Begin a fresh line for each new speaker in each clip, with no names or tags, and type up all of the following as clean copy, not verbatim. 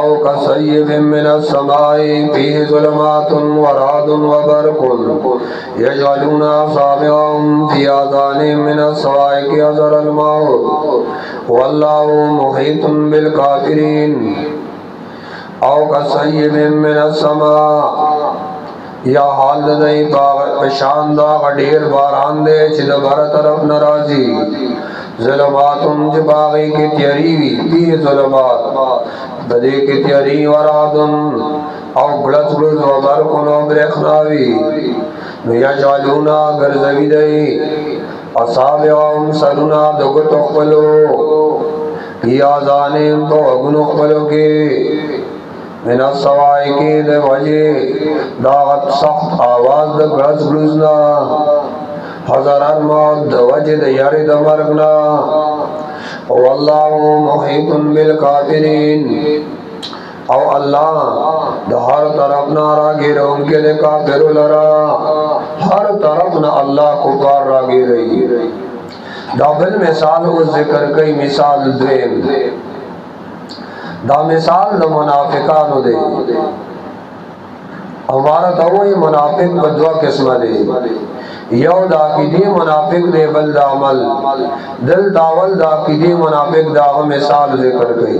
औ कसय्यिबिम मिनस समाई फीहि ज़ुलुमातुन व रादुन व बरकुन यजअलूना असाबिअहुम फी आज़ानिहिम मिनस सवाइक़ि हज़रल मौत वल्लाहु मुहीतुन बिल काफ़िरीन। औ कसय्यिबिम मिनस समा या हाल दई शानदा ढेर बारान दे चिद भर तरफ नाराजी ज़ुलमातुन जबागी की त्यारी पी ज़ुलमात बदे की त्यारी वरादुन औ गलत गुज व बरकुन व ब्रेखनावी यजअलूना गरज़वी दई असाबिअहुम सरुना दुग तोखलो या ज़ानिम तो अगुन खलो के मिनस सवाइक़ि दे वजे दागत सख्त आवाज द गरज गुजना हज़रल मौत द वजे द यारे द मरगना वल्लाहु मुहीतुन बिल काफ़िरीन। औ अल्लाह द हर तरफ नारा गिरो उनके लिए काफिर लरा हर तरफ न अल्लाह कुफार रा गिरई दाबिल मिसाल उस जिक्र कई मिसाल द्वेम दा मिसाल द मुनाफिकानो दे हमारा तो वही मुनाफिक बदवा किस्म दे यौ दा कीदी मुनाफिक दे बल दा अमल दिल दावल दा कीदी मुनाफिक दा मिसाल जिक्र कई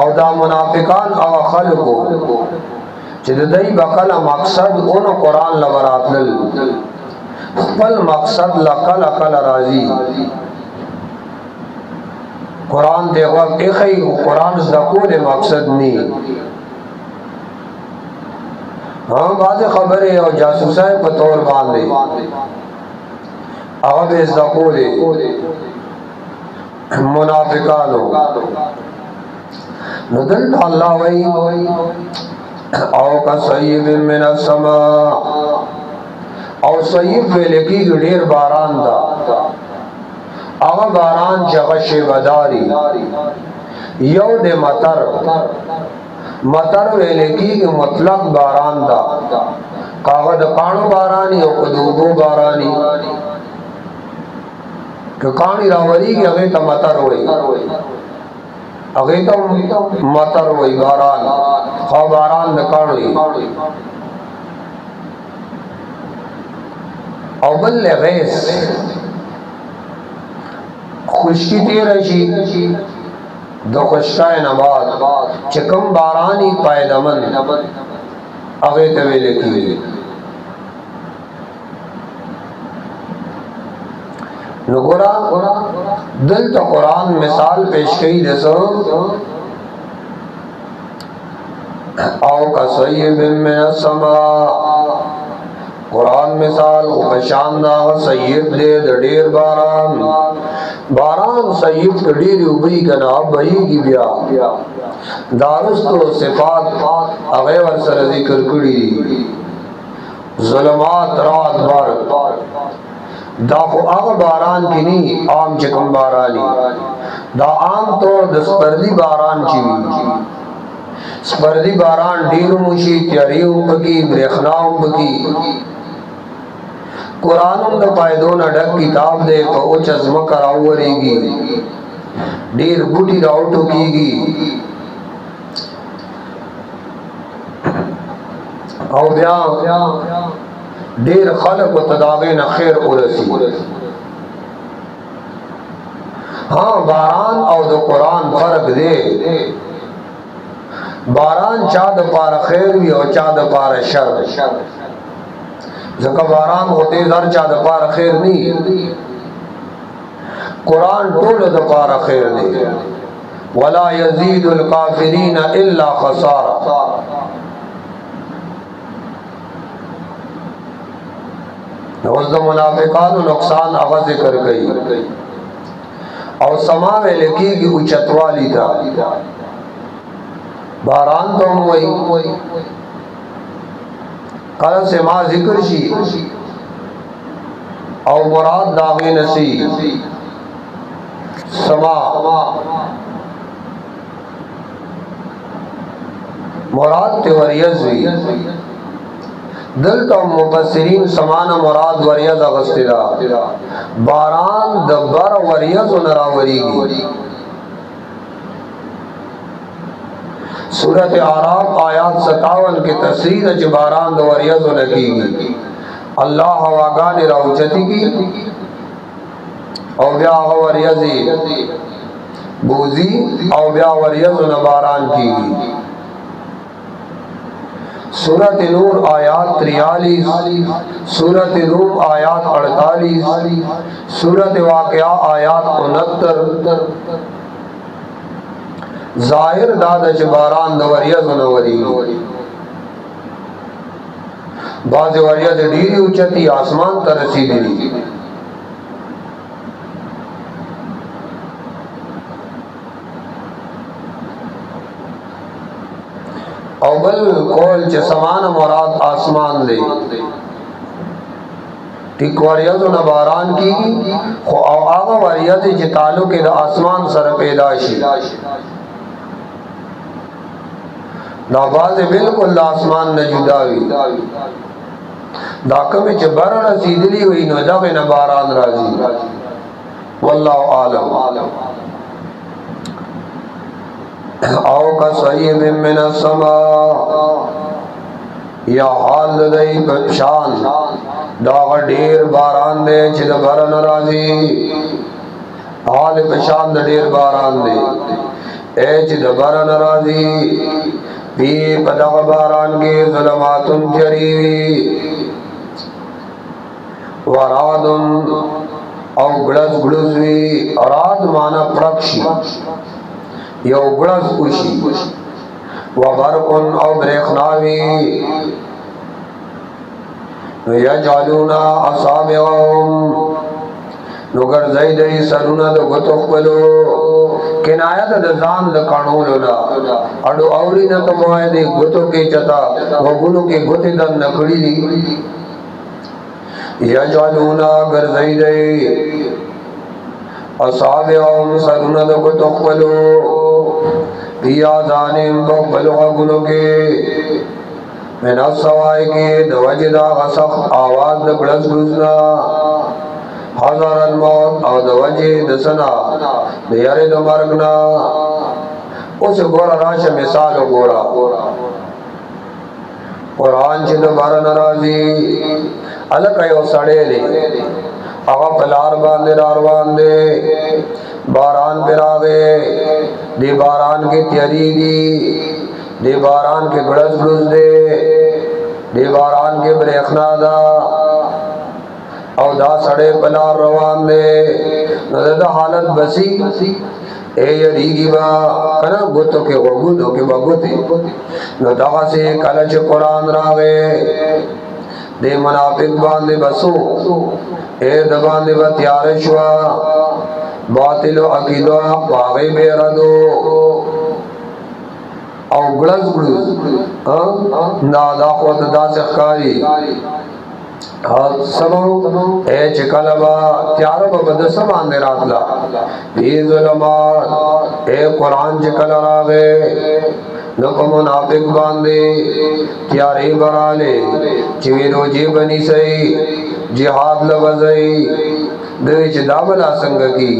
और दा मुनाफिकान अव खल्को चिदई बकल मकसद उन कुरान लबरात पल मकसद लकल अकल राजी कुरान देखो एक ही कुरान ज़कोले मकसद नहीं हाँ बाज़ खबरें और जासूसाई पर तौर बांधे अब इस ज़कोले मुनाफिकानो नदल अल्लाह वही औ कसय्यिबिम मिनस समा और सय्यिब वेले की ढेर बारान दा आवा बारान जगशे बदारी यौ दे मतर मतर वेले की मतलब बारान दा कागद काणो बारानी और कदूबो बारानी कि कानी रावरी के अगे तो मतर हुई अगे तो मतर हुई बारान खा बारान द काणोई और बल्ले गैस खुशकी तेरशी दो खुशकाए नबाद चिकम बारानी पायदमन अगे तवेले की नुगुरा दिल तो कुरान मिसाल पेश कई दसो औ कसय्यिबिम मिनस समा कुरान मिसाल शानदा सय्यिब दे ढेर बारान बारान सय्यिब के ढेर उबई का नाम बही की ब्या दारुस्तो सिफात अगे वरसर जिक्र कुड़ी ज़ुलमात रात बार दाखो आग बारान की नी आम चिकम बारानी दा आम तो दस्पर्दी बारान चीवी स्पर्दी बारान ढेर मुशी त्यारी उम्बकी ब्रेखना उम्बकी कुरान द पायदोन अडक किताब दे तो उच अज़म करावरेगी ढेर बूटी राउटो कीगी और ब्या ढेर खलक व तदागे न खैर उरसी हाँ बारान और दो कुरान फर्क दे बारान चाद पार खैर भी और चाद पार शर जका बारान होते दर चाद पार खैर नहीं कुरान टोल द पार खैर दे वला यजीदुल काफिरीन इल्ला खसारा उस मुनाफिकान नुकसान आवाज जिक्र गई और समा में लिखी कि उचतवाली था बारान तो वही कल से माँ जिक्र शी और मुराद दागे नसी समा मुराद तेवरियज हुई दिल तो मुफस्सिरीन समान मुराद वरियज अगस्तिरा बारान दब्बर वरियज नरावरी सूरत आराफ आयात 57 के तस्रीर च बारान द वरियज लकीगी अल्लाह हवागान राउचती की और ब्या वरियजी बूजी और ब्या वरियज न बारान की। सूरत नूर आयात 43, सूरत रूम आयात 48, सूरत वाक़िया आयात 69। ज़ाहिर दादच बारान द वरियज न वरी बाज वरियज डीरी उचती आसमान तर रसीदी। अव्वल कौल च समान मुराद आसमान दे ठीक वरियज न बारान की खो आगा वरियज च ताल्लुक द आसमान सर पैदाशी नाबाज बिल्कुल आसमान न जुदावी दाकम च बर रसीदली हुई न जब न बारान राजी वल्लाहु आलम। आओ का सही मिन समा या हाल दई शान दाग ढेर बारान दे चिद बर नाराजी हाल पशान ढेर बारान दे ए चिद बर नाराजी भी पदा बारान के ज़ुलमातुन जरी वरादुन औ गड़स गुड़सवी अराद माना प्रक्षी यो गड़स उशी वबरकुन औ ब्रेखनावी यजअलूना असाबिअहुम नुगर ज़ैदई सरुना दो गुतुक़बलो किनायत दजान द कानूलोना अडो औरी न तो मोयदे गुतो के चता वो गुनो के गुते दन नकड़ी यजअलूना गर ज़ैदई असाबिअहुम सरुना दो गुतुक़बलो पिया जानिम बलुग़ गुनो के मैंने सवाई के दवजदा गसख आवाज द गड़स गुजना हजार अलमौत और दवजे दसना दियारे द मरगना उस गोरा राश मिसाल गोरा कुरान च दोबारा नाराजी अलग कयो सड़े ले आगा पलार बांधे रारवान दे बारान पिरावे दे बारान की तैयारी दी दे बारान के गड़स गुड़स दे बारान के ब्रेखना दा और दा सड़े पलार रवान दे नज़र हालत बसी ए यरीगी बा कना गुतो के गुदो के बगुते न दगा से कलच कुरान रावे दे मुनाफिक बांधे बसो ए दबांधे बत्यारे शुआ बातिल अकीदा पागे बेरदो और गड़स गुड़स नादा खुद दा सखारी सबो ए चिकलबा त्यारो बद समान दे रातला ये ज़ुलमात ए कुरान चिकल रावे नको मुनाफिक बांधे त्यारे बराले चिवी रोजी बनी सही जिहाद लवज़ई देच दाबला संग की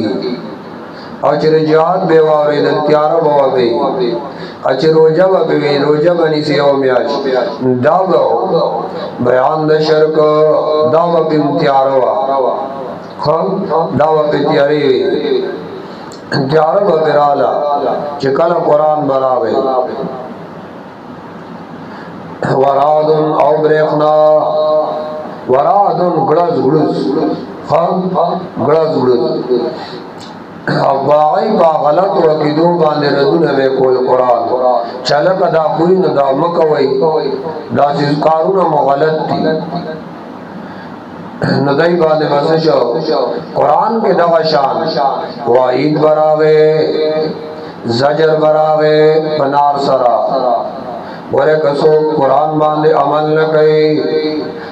अचर जिहाद बेवारे दन त्यारो बवाबे अचर रोजा बबे रोजा बनी से ओ म्याज दावो बयान द शर्क दावा पे त्यारवा हम दावा पे त्यारे त्यारो बराला चिकल कुरान बरावे वरादुन औ ब्रेखना वरादुन गड़स गुड़स हम गड़स गुड़स अब्बाई बा गलत वकीदों बांधे रदुन में कोल कुरान चलक दा कोई न दा मकवई दा सिजकारुन मगलत थी नदई बांधे बसशो कुरान के दगा शान वाईद बरावे जजर बरावे बनार सरा बोले कसो कुरान बांधे अमल न कई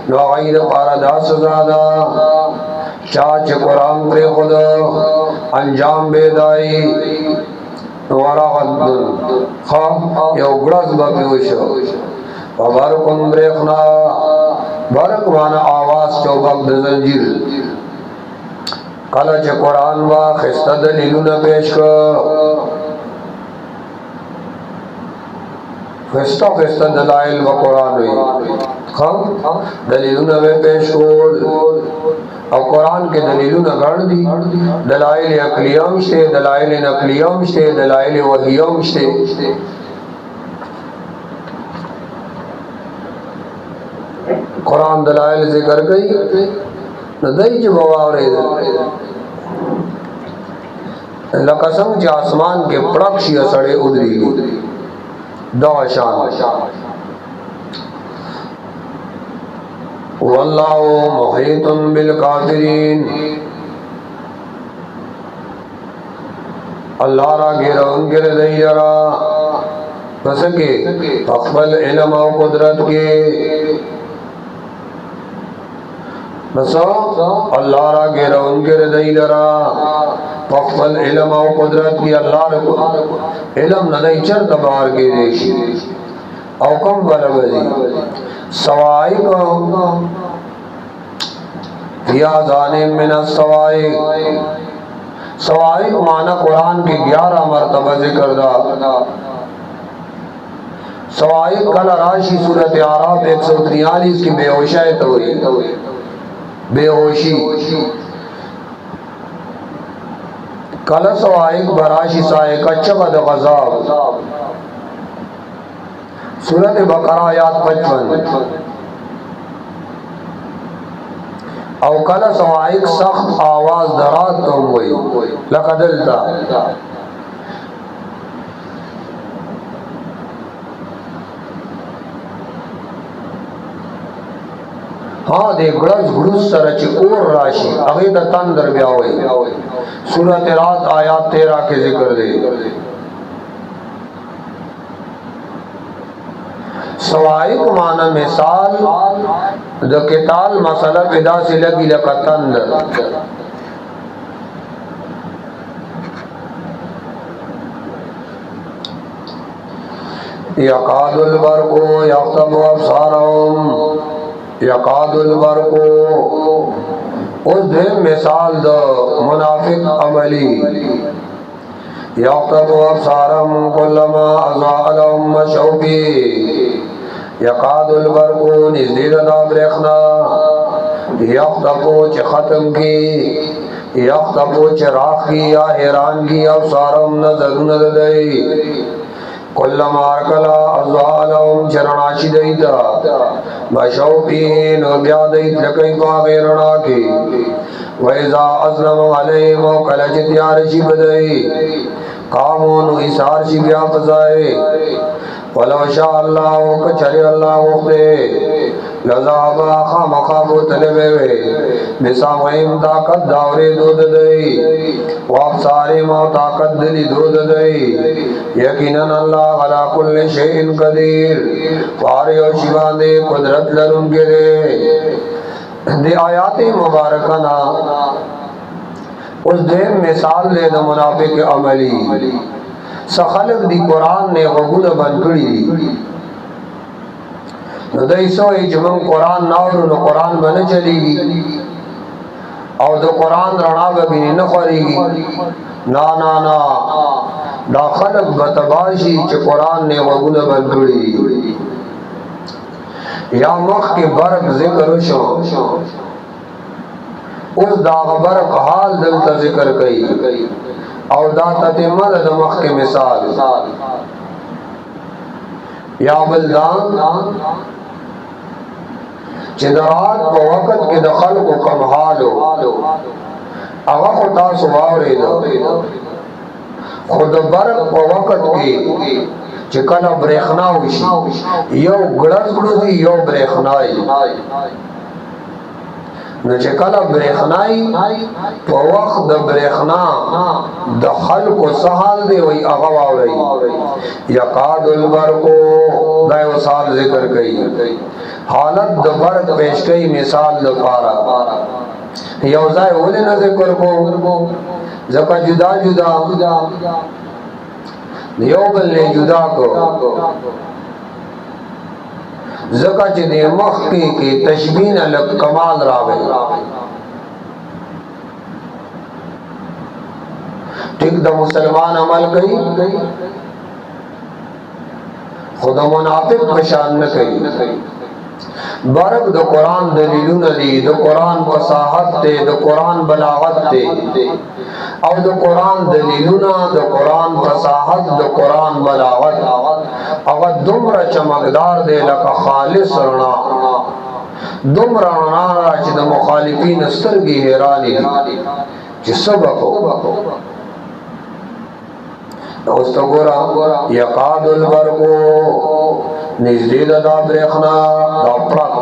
नवाईद पारदा सजादा चाच कुरान पे खुद अंजाम बेदाई वरागदुन खा यो गड़स बबियोशो वबरकुन ब्रेखना बरक वाना आवाज चौबक दजंजीर कलच कुरान वा खिस्ता दलीलुन पेश कर खस्ता खस्ता दलाइल व कुरान हुई हम दलीलुन में पेश कोल और कुरान के दलीलुन गढ़ दी दलाइल अकलियम से दलाइल नकलियम से दलाइल वहियम से कुरान दलाइल जिक्र गई नदई जो बवारे लकसम के आसमान के प्रक्ष सड़े उदरी दौशान वल्लाहु मुहीतुन बिल काफिरीन अल्लाह रा गिरौन गिर दईरा बस के अकबल इल्म और कुदरत के बस अल्लाह रा गिरौन गिर दईरा अकबल इल्म और कुदरत की अल्लाह रा इल्म नदई चर तबार के देशी और कम बलबजी सवाई को या जाने मिन सवाई सवाई को माना कुरान के 11 मरतबा जिक्र दा सवाई कल राशि सूरत आराफ 143 की बेहोशाई तो हुई बेहोशी कल सवाई बराशी साए कच्चा बद गज़ाब सूरत बकरा आयत 55 और कल सवाइक सख्त आवाज दराज तुम हुई लकदलता हाँ दे गड़ज गुड़ुस सरच और राशि अगे द तन दरबिया हुई सूरत रात आयत 13 के जिक्र दे सवाई को माना मिसाल द किताल मसला पैदा से लगी लकतंद यकादुल बरको यख्तबु अब्सारहुम यकादुल बरको उस दिन मिसाल द मुनाफिक अमली यख्तबु अब्सारहुम कुल्लमा अज़ाअ लहुम मशौ बिही यकादुल बरको निज़दीद ब्रेखना यख्तबु च ख़त्म की यख्तबु च राख की या हैरान की अब्सारहुम नज़र नदई कुल्लमा अरकला अज़ाअ लहुम चरणाशी दईता मशौ बिही नो ब्यादईत लकई पागे रणा की वैज़ा अज़लम अलैहिम कलच त्यारशी बदई कामों इसार शी ब्या फजाए वलो शा अल्लाह कचरे अल्लाह होते लज़ाबा खामखाबो तलबे वे बिसामहिम ताकत दावरे दूध दई वाप सारे मौ ताकत दिली दूध दई यकीनन अल्लाह अला कुल्ल शैइन कदीर फारे और शिवादे कुदरत लरुन गिरे दे आयाते मुबारकना उस दिन मिसाल ले द मुनाफिक अमली सखलक दी कुरान ने गगुल बनकड़ी नदैसो इजमम कुरान नाउर न कुरान बन चलेगी और दो कुरान रणा भी न खरीगी ना ना ना दाखलक बतबाशी च कुरान ने गगुल बनकड़ी या मख के बरक जिक्र शो उस दागबर का हाल दिल का जिक्र कई और दाते मल दमख के मिसाल या बलदान चिदरात को वक़्त के दखल को कम हालो अवा को तासु वावरे दो खुद बरक को वक़्त के चिकन ब्रेखना हुई यो गड़स गुड़सी यो ब्रेखनाई न चिकन ब्रेखनाई तो वक्त द ब्रेखना दखल को सहाल दे वही अगवा रही यकादुल बरको दाय वसाल जिक्र कई हालत द बरक पेश कई मिसाल द पारा यौजाय ओले न जिक्र को जका जुदा जुदा योबल ने जुदा को जका चने मख्की के तशबीन अलग कमाल रावे ठीक द मुसलमान अमल कई खुदा मुनाफिक पशान न कई। बरक द कुरान दलीलुन दी, द कुरान फसाहत ते, द कुरान बलागत ते, और द कुरान दलीलुना, द कुरान फसाहत, द कुरान बलागत अगर दुमरा चमकदार दे लका खालिस रना, दुमरा रना च द मुखालिफीन स्तरगी हैरानी च सबको उस्तगोरा यकादुल बरको निजदीद दा ब्रेखना दा प्रक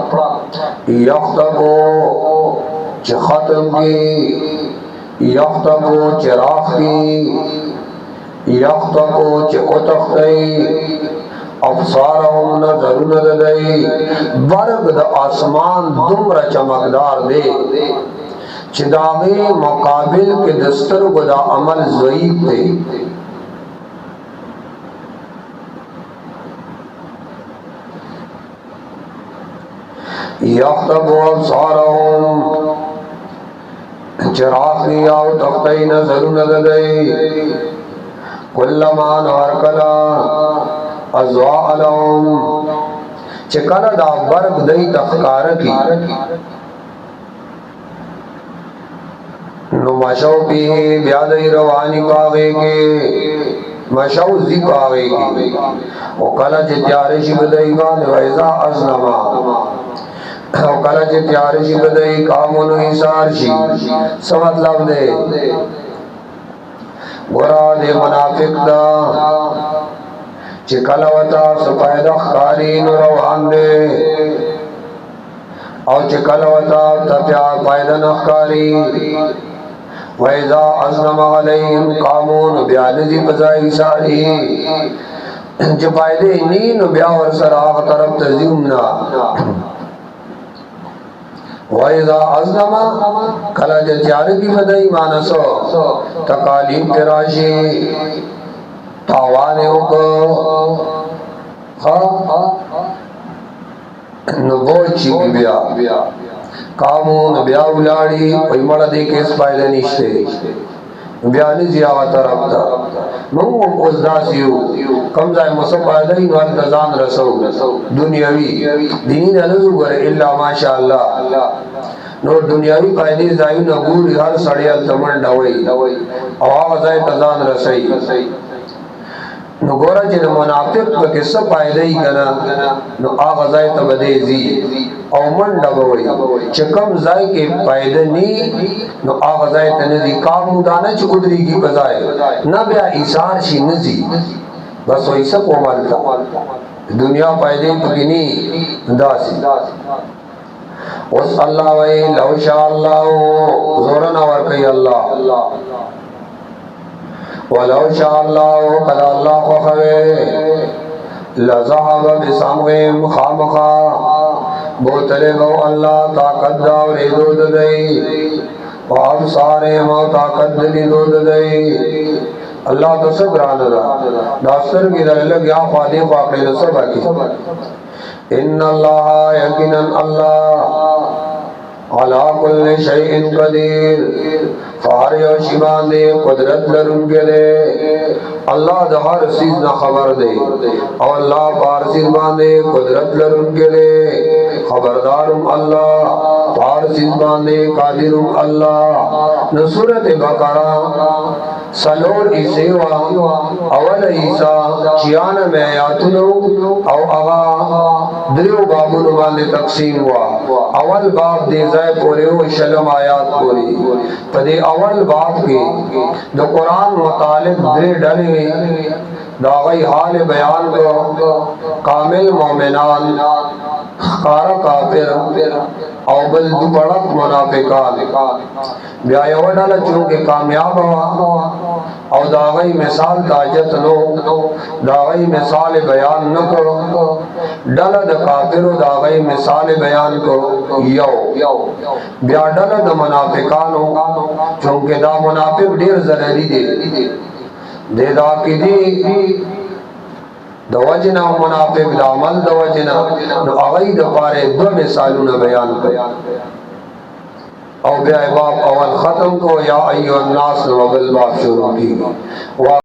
यख्तबो च खत्म की, यख्तबो च राख की, यख्तबो च उतख्तई अफसारहुम नज़रुन ददई। बरग द आसमान दुमरा चमकदार दे चिदागे मुकाबिल के दस्तर गुदा अमल ज़ईफ थे। यख्तबु अबसारहुम चिराग़ी आउ तख्तई नज़रुन ददई कुल्लमा नवरकला अज़वा लहुम चिकन दा बर्ग दई तख्कार की नुमशौ पी ब्यादई रवानी पावे के मशौ जी पावे की ओ कला जे त्यारे शिव दई गान वैजा अज़नमा ओ कला जे त्यारे शिव दई कामुन हिसार शी सब मतलब दे गोरा दे मुनाफिक दा चिकलवता सफैदा खारी नरवान दे और चिकलवता तप्या पैदा नखारी वैजा अज़नम अलैहिम कामून ब्यानजी बजाई सारी जो फायदे नीन ब्या और सराह तरफ तजीमना वैजा अज़नम कला जचार की बदाई मानसो तकालीम तराशी तावाने को नबोची बिया कामून ब्या उलाड़ी कोई मड़ा दे के इस फायदे निश्ते ब्यानी जियावा तरफ था नूं उस दासियो कम जाए मुसो फायदा ही वाल तजान रसो दुनियावी दीनी नलजु करे इल्ला माशाअल्लाह नो दुनियावी फायदे जायु नगूर हर सड़ियल तमन डवई आवाज जाए तजान रसई नो गोरा जे मुनाफिक के सब फायदे ही कना नो आगजाय तबदेजी औ मन डबवई चकम जाय के फायदे नी नो आगजाय तनजी काबू दाना च उदरी की बजाय न ब्या इशार शी नजी बस वैसा कोमल था दुनिया फायदे पकिनी दासी उस अल्लाह वे लौ शा अल्लाह जोरन और कई अल्लाह वलौ शा अल्लाह कदा अल्लाह को खवे लज़हब बिसमगिम खामखा बोतले गो अल्लाह ताकत दा और दूध दई और सारे मो ताकत दली दूध दई अल्लाह तो सब रान दा दास्तर की दर लग या फादे फाके न सब की इन्न अल्लाह यकीनन अल्लाह अला कुल्लि शैइन कदीर फारियो शिबान दे कुदरत लरुन के दे अल्लाह द हर चीज ना खबर दे और अल्लाह फारसी बांधे कुदरत लरुन के दे खबरदारुम अल्लाह फारसी बांधे कादिरुम अल्लाह न सूरत बकरा सलोर इसेवा अवल ईसा चियान में आयातुनो और अगा द्रियो बाबुन बांधे तकसीम हुआ अवल बाब दे जाए पूरे हो शलम आयात पूरी पदे अवल बात के जो कुरान मुतालिक द्रे डले दागई हाल बयान को कामिल मोमिनान खारा काफिर औबल दुबड़क मुनाफिकान ब्यायो डाला चूंकि कामयाब हुआ और दागई मिसाल ताजत नो दागई मिसाल बयान न करो डाला द काफिर दागई मिसाल बयान को यो ब्या डाला द मुनाफिकानो चूंकि दा मुनाफिक ढेर जरूरी दे दा की दी दवजना मुनाफिक दामल दवजना नो अगई द पारे दो मिसालों ने बयान किया और ब्या बाप अवल खत्म को या अय्युहन नास वबल बाप शुरू की।